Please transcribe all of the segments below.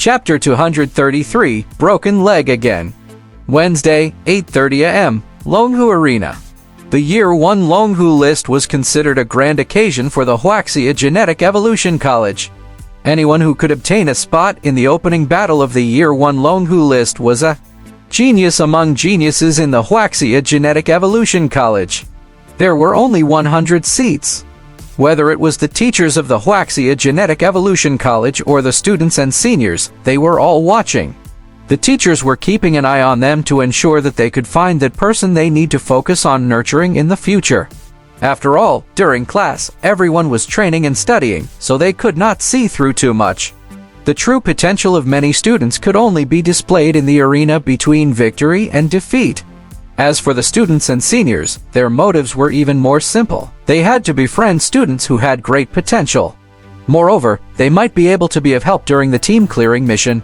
Chapter 233, Broken Leg Again. Wednesday, 8:30 a.m., Longhu Arena. The Year 1 Longhu list was considered a grand occasion for the Wuxia Genetic Evolution College. Anyone who could obtain a spot in the opening battle of the Year 1 Longhu list was a genius among geniuses in the Wuxia Genetic Evolution College. There were only 100 seats. Whether it was the teachers of the Wuxia Genetic Evolution College or the students and seniors, they were all watching. The teachers were keeping an eye on them to ensure that they could find that person they need to focus on nurturing in the future. After all, during class, everyone was training and studying, so they could not see through too much. The true potential of many students could only be displayed in the arena between victory and defeat. As for the students and seniors, their motives were even more simple. They had to befriend students who had great potential. Moreover, they might be able to be of help during the team clearing mission.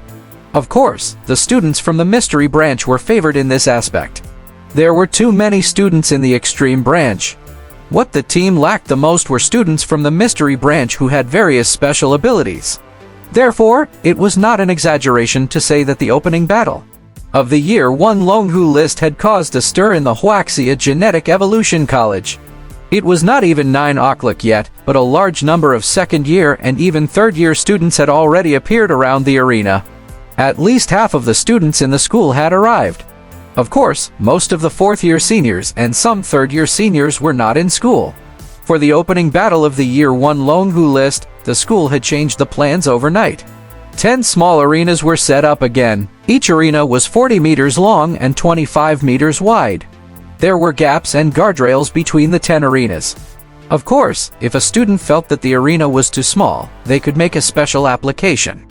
Of course, the students from the mystery branch were favored in this aspect. There were too many students in the extreme branch. What the team lacked the most were students from the mystery branch who had various special abilities. Therefore, it was not an exaggeration to say that the opening battle of the Year 1 Longhu list had caused a stir in the Wuxia Genetic Evolution College. It was not even 9 o'clock yet, but a large number of second-year and even third-year students had already appeared around the arena. At least half of the students in the school had arrived. Of course, most of the fourth-year seniors and some third-year seniors were not in school. For the opening battle of the Year 1 Longhu list, the school had changed the plans overnight. 10 small arenas were set up again. Each arena was 40 meters long and 25 meters wide. There were gaps and guardrails between the 10 arenas. Of course, if a student felt that the arena was too small, they could make a special application.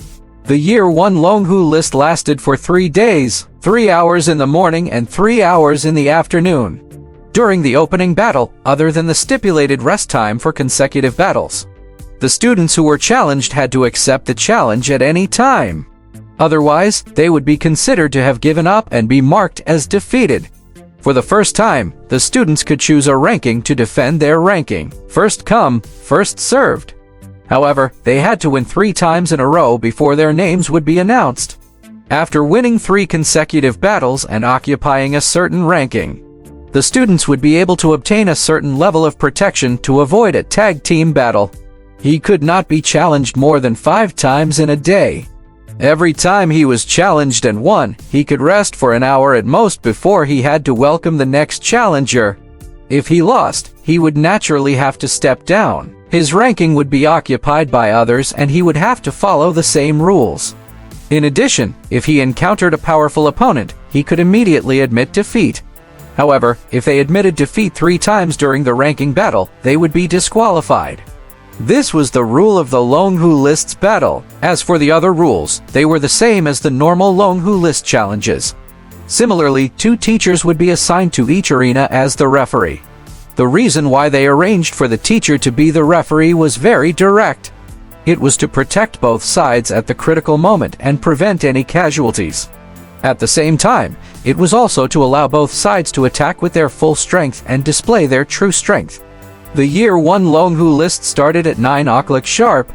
The Year 1 Longhu list lasted for 3 days, 3 hours in the morning and 3 hours in the afternoon. During the opening battle, other than the stipulated rest time for consecutive battles, the students who were challenged had to accept the challenge at any time. Otherwise, they would be considered to have given up and be marked as defeated. For the first time, the students could choose a ranking to defend their ranking. First come, first served. However, they had to win 3 times in a row before their names would be announced. After winning 3 consecutive battles and occupying a certain ranking, the students would be able to obtain a certain level of protection to avoid a tag team battle. He could not be challenged more than 5 times in a day. Every time he was challenged and won, he could rest for an hour at most before he had to welcome the next challenger. If he lost, he would naturally have to step down. His ranking would be occupied by others and he would have to follow the same rules. In addition, if he encountered a powerful opponent, he could immediately admit defeat. However, if they admitted defeat 3 times during the ranking battle, they would be disqualified. This was the rule of the Longhu list's battle. As for the other rules, they were the same as the normal Longhu list challenges. Similarly, 2 teachers would be assigned to each arena as the referee. The reason why they arranged for the teacher to be the referee was very direct. It was to protect both sides at the critical moment and prevent any casualties. At the same time, it was also to allow both sides to attack with their full strength and display their true strength. The Year 1 Longhu list started at 9 o'clock sharp.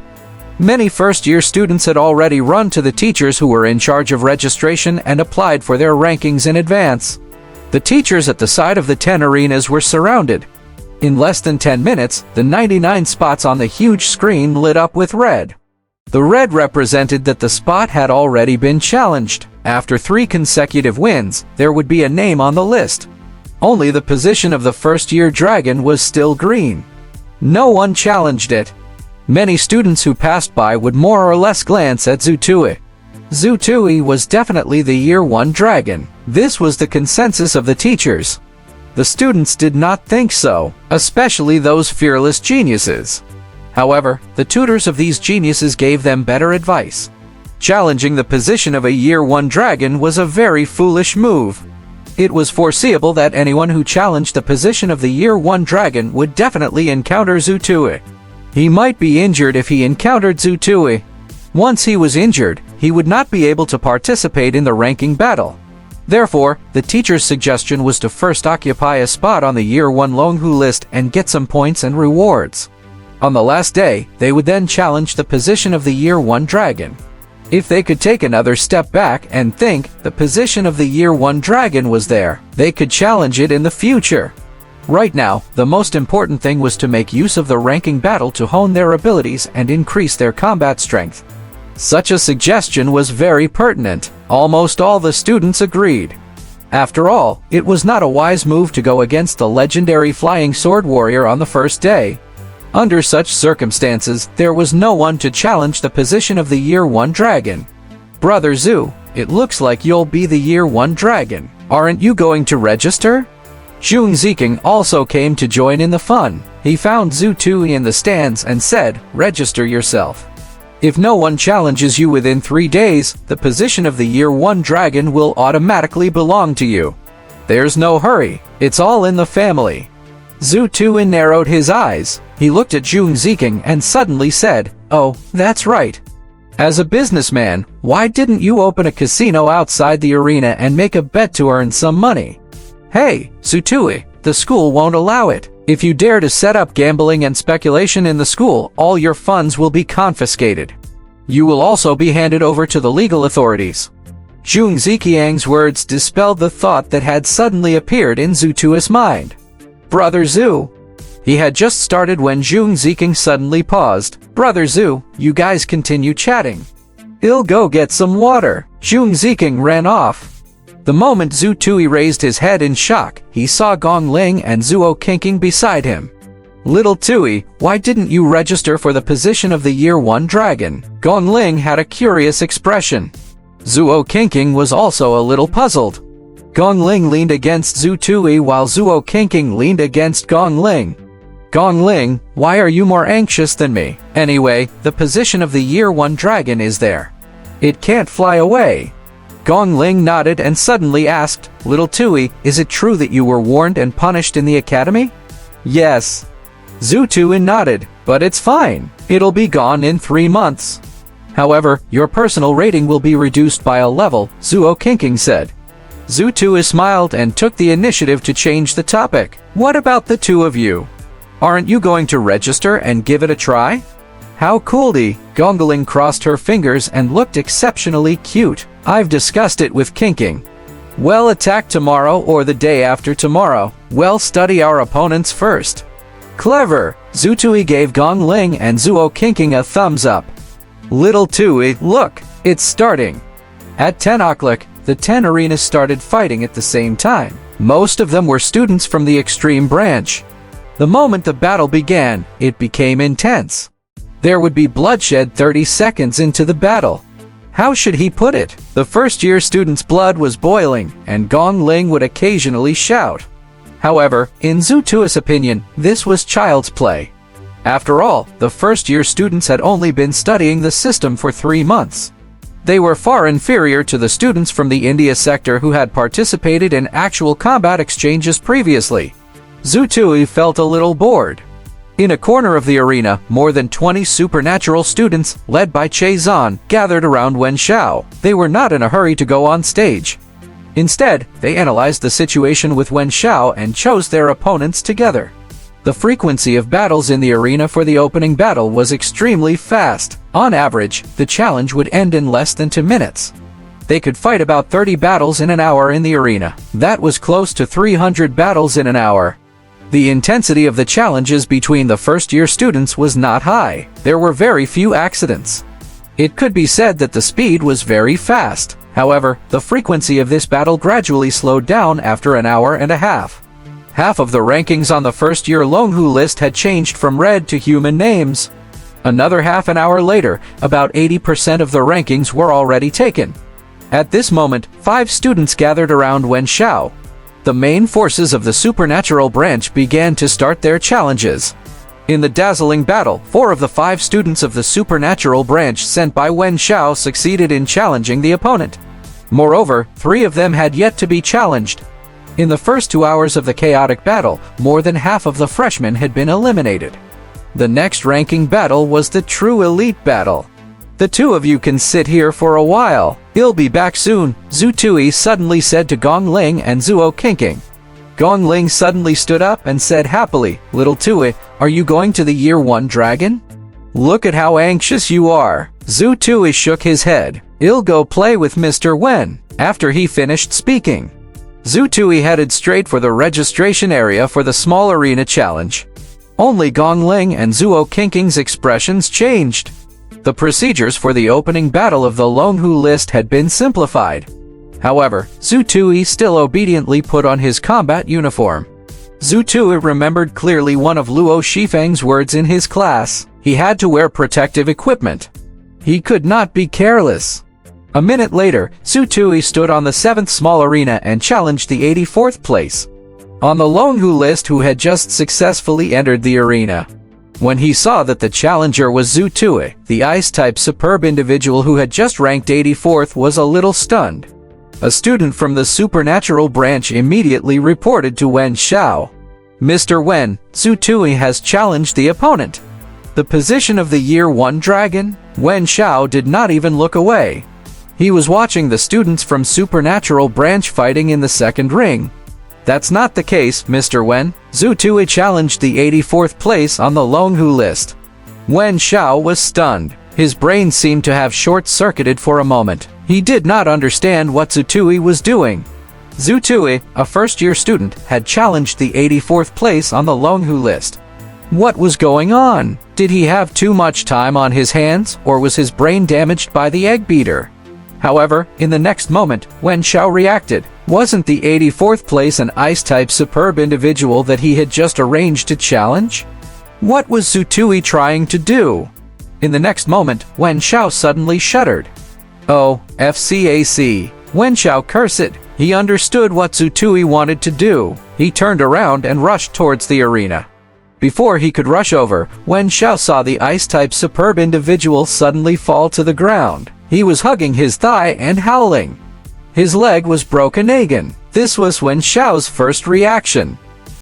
Many first-year students had already run to the teachers who were in charge of registration and applied for their rankings in advance. The teachers at the side of the 10 arenas were surrounded. In less than 10 minutes, the 99 spots on the huge screen lit up with red. The red represented that the spot had already been challenged. After 3 consecutive wins, there would be a name on the list. Only the position of the first-year dragon was still green. No one challenged it. Many students who passed by would more or less glance at Zutui. Zutui was definitely the Year 1 dragon. This was the consensus of the teachers. The students did not think so, especially those fearless geniuses. However, the tutors of these geniuses gave them better advice. Challenging the position of a Year 1 dragon was a very foolish move. It was foreseeable that anyone who challenged the position of the Year 1 dragon would definitely encounter Zutui. He might be injured if he encountered Zutui. Once he was injured, he would not be able to participate in the ranking battle. Therefore, the teacher's suggestion was to first occupy a spot on the Year 1 Longhu list and get some points and rewards. On the last day, they would then challenge the position of the Year 1 dragon. If they could take another step back and think the position of the Year 1 dragon was there, they could challenge it in the future. Right now, the most important thing was to make use of the ranking battle to hone their abilities and increase their combat strength. Such a suggestion was very pertinent. Almost all the students agreed. After all, it was not a wise move to go against the legendary flying sword warrior on the first day. Under such circumstances, there was no one to challenge the position of the Year 1 dragon. Brother Zhu, it looks like you'll be the Year 1 dragon. Aren't you going to register? Zhong Ziking also came to join in the fun. He found Zhu Tui in the stands and said, "Register yourself. If no one challenges you within 3 days, the position of the Year 1 dragon will automatically belong to you. There's no hurry, it's all in the family." Zhu Tui narrowed his eyes. He looked at Zhong Ziking and suddenly said, "Oh, that's right. As a businessman, why didn't you open a casino outside the arena and make a bet to earn some money?" "Hey, Zhu Tui, the school won't allow it. If you dare to set up gambling and speculation in the school, all your funds will be confiscated. You will also be handed over to the legal authorities." Zhong Ziqiang's words dispelled the thought that had suddenly appeared in Zhu Tui's mind. "Brother Zhu." He had just started when Zhong Ziking suddenly paused. "Brother Zhu, you guys continue chatting. I'll go get some water." Zhong Ziking ran off. The moment Zhu Tui raised his head in shock, he saw Gong Ling and Zuo Qingqing beside him. "Little Tui, why didn't you register for the position of the Year 1 dragon?" Gong Ling had a curious expression. Zuo Qingqing was also a little puzzled. Gong Ling leaned against Zhu Tui while Zuo Qingqing leaned against Gong Ling. "Gong Ling, why are you more anxious than me? Anyway, the position of the Year 1 dragon is there. It can't fly away." Gong Ling nodded and suddenly asked, "Little Tui, is it true that you were warned and punished in the academy?" "Yes." Zhu Tui nodded, "But it's fine. It'll be gone in 3 months. However, your personal rating will be reduced by a level," Zuo Qingqing said. Zhu Tui smiled and took the initiative to change the topic. "What about the two of you? Aren't you going to register and give it a try?" "How cooldy." Gong Ling crossed her fingers and looked exceptionally cute. "I've discussed it with Qingqing. We'll attack tomorrow or the day after tomorrow. We'll study our opponents first." "Clever." Zhu Tui gave Gong Ling and Zuo Qingqing a thumbs up. "Little Tui, look, it's starting." At 10 o'clock, the 10 arenas started fighting at the same time. Most of them were students from the extreme branch. The moment the battle began, it became intense. There would be bloodshed 30 seconds into the battle. How should he put it? The first-year student's blood was boiling, and Gong Ling would occasionally shout. However, in Zhu Tui's opinion, this was child's play. After all, the first-year students had only been studying the system for 3 months. They were far inferior to the students from the India sector who had participated in actual combat exchanges previously. Zhu Tui felt a little bored. In a corner of the arena, more than 20 supernatural students, led by Che Zan, gathered around Wen Xiao. They were not in a hurry to go on stage. Instead, they analyzed the situation with Wen Xiao and chose their opponents together. The frequency of battles in the arena for the opening battle was extremely fast. On average, the challenge would end in less than 2 minutes. They could fight about 30 battles in an hour in the arena. That was close to 300 battles in an hour. The intensity of the challenges between the first-year students was not high. There were very few accidents. It could be said that the speed was very fast. However, the frequency of this battle gradually slowed down after an hour and a half. Half of the rankings on the first-year Longhu list had changed from red to human names. Another half an hour later, about 80% of the rankings were already taken. At this moment, 5 students gathered around Wen Xiao. The main forces of the supernatural branch began to start their challenges. In the dazzling battle, 4 of the 5 students of the supernatural branch sent by Wen Xiao succeeded in challenging the opponent. Moreover, 3 of them had yet to be challenged. In the first 2 hours of the chaotic battle, more than half of the freshmen had been eliminated. The next ranking battle was the true elite battle. "The 2 of you can sit here for a while. I'll be back soon," Zhu Tui suddenly said to Gong Ling and Zuo Qingqing. Gong Ling suddenly stood up and said happily, "Little Tui, are you going to the Year 1 dragon? Look at how anxious you are." Zhu Tui shook his head. "I'll go play with Mr. Wen." After he finished speaking, Zhu Tui headed straight for the registration area for the small arena challenge. Only Gong Ling and Zhuo Qingqing's expressions changed. The procedures for the opening battle of the Longhu list had been simplified. However, Zhu Tui still obediently put on his combat uniform. Zhu Tui remembered clearly one of Luo Shifeng's words in his class. He had to wear protective equipment. He could not be careless. A minute later, Zhu Tui stood on the 7th small arena and challenged the 84th place on the Longhu list, who had just successfully entered the arena. When he saw that the challenger was Zhu Tui, the ice-type superb individual who had just ranked 84th, was a little stunned. A student from the supernatural branch immediately reported to Wen Xiao. "Mr. Wen, Zhu Tui has challenged the opponent." The position of the Year 1 dragon? Wen Xiao did not even look away. He was watching the students from supernatural branch fighting in the second ring. "That's not the case, Mr. Wen. Zhu Tui challenged the 84th place on the Longhu list." Wen Xiao was stunned. His brain seemed to have short-circuited for a moment. He did not understand what Zhu Tui was doing. Zhu Tui, a first-year student, had challenged the 84th place on the Longhu list. What was going on? Did he have too much time on his hands, or was his brain damaged by the egg beater? However, in the next moment, Wen Xiao reacted. Wasn't the 84th place an ice-type superb individual that he had just arranged to challenge? What was Zhu Tui trying to do? In the next moment, Wen Xiao suddenly shuddered. "Oh, FCAC. Wen Xiao cursed. He understood what Zhu Tui wanted to do. He turned around and rushed towards the arena. Before he could rush over, Wen Xiao saw the ice-type superb individual suddenly fall to the ground. He was hugging his thigh and howling. His leg was broken again. This was Wen Xiao's first reaction.